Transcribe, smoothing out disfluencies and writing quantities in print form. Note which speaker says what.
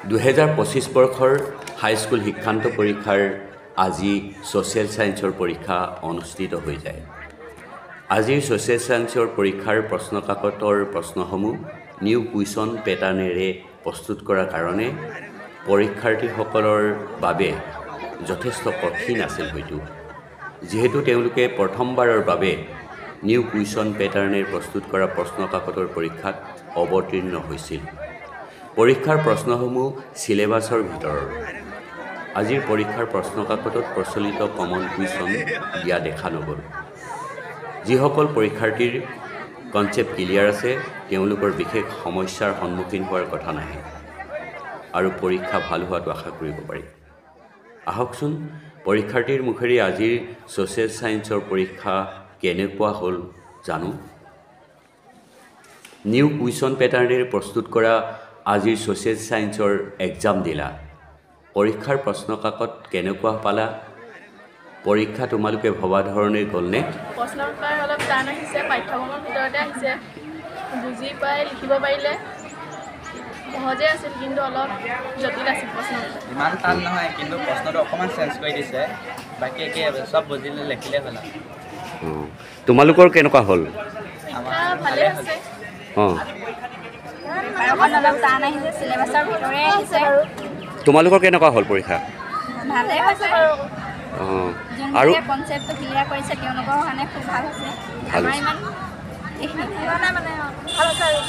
Speaker 1: 2025 বৰ্ষৰ হাইস্কুল শিক্ষান্ত পৰীক্ষাৰ আজি ছ'চিয়েল ছায়েন্সৰ পৰীক্ষা অনুষ্ঠিত হৈ যায়। আজিৰ ছ'চিয়েল ছায়েন্সৰ পৰীক্ষাৰ প্ৰশ্নকাকতৰ প্ৰশ্নসমূহ নিউ কুৱেশ্যন পেটাৰ্নেৰে প্ৰস্তুত কৰাৰ কাৰণে পৰীক্ষাৰ্থীসকলৰ বাবে যথেষ্ট কঠিন আছিল হয়তো, যিহেতু তেওঁলোকে প্ৰথমবাৰৰ বাবে নিউ কুৱেশ্যন পেটাৰ্নেৰে প্ৰস্তুত কৰা প্ৰশ্নকাকতৰ পৰীক্ষাত অৱতীৰ্ণ হৈছিল। পৰীক্ষাৰ প্ৰশ্নসমূহ চিলেবাছৰ ভিতৰৰ। আজিৰ পৰীক্ষাৰ প্ৰশ্নকাকতত প্ৰচলিত কমন কুৱেশ্যন দিয়া দেখা নগ'ল। যিসকল পৰীক্ষাৰ্থীৰ কনচেপ্ট ক্লিয়াৰ আছে তেওঁলোকৰ বিশেষ সমস্যাৰ সন্মুখীন হোৱাৰ কথা নাহে আৰু পৰীক্ষা ভাল হোৱাটো আশা কৰিব পাৰি। আহকচোন পৰীক্ষাৰ্থীৰ মুখেৰে আজিৰ ছ'চিয়েল ছায়েন্সৰ পৰীক্ষা কেনেকুৱা হ'ল জানো। নিউ কুৱেশ্যন পেটাৰ্নেৰে প্ৰস্তুত কৰা আজিৰ ছ'চিয়েল ছায়েন্সৰ এক্সাম দিলা। পৰীক্ষাৰ প্ৰশ্নকাকত কেনেকুৱা পালা? পৰীক্ষা তোমালোকে ভবা ধৰণে গ'লনে?
Speaker 2: প্ৰশ্নকাকত অলপ টান আহিছে, পাঠ্যক্ৰমৰ ভিতৰতে আহিছে, বুজি পাই লিখিব পাৰিলে সহজে আছিল, কিন্তু অলপ জটিল আছিল প্ৰশ্নটো।
Speaker 3: ইমান টান নহয়, কিন্তু প্ৰশ্নটো অকণমান চেঞ্জ কৰি দিছে, বাকী একে চব বুজিলে লিখিলে হ'ল।
Speaker 1: তোমালোকৰ কেনেকুৱা হ'ল?
Speaker 2: ভালে হৈছে।
Speaker 4: অলপ টান আহিছে, চিলেবাছৰ ভিতৰে আহিছে বাৰু।
Speaker 1: তোমালোকৰ কেনেকুৱা হ'ল পৰীক্ষা?
Speaker 4: ভালে হৈছে বাৰু।
Speaker 1: আৰু
Speaker 4: কনচেপ্টটো ক্লিয়াৰ কৰিছে তেওঁলোকৰ কাৰণে খুব ভাল হৈছে।
Speaker 1: ভাল
Speaker 4: আমাৰ ইমান এইখিনি মানে ভাল হৈছে আৰু।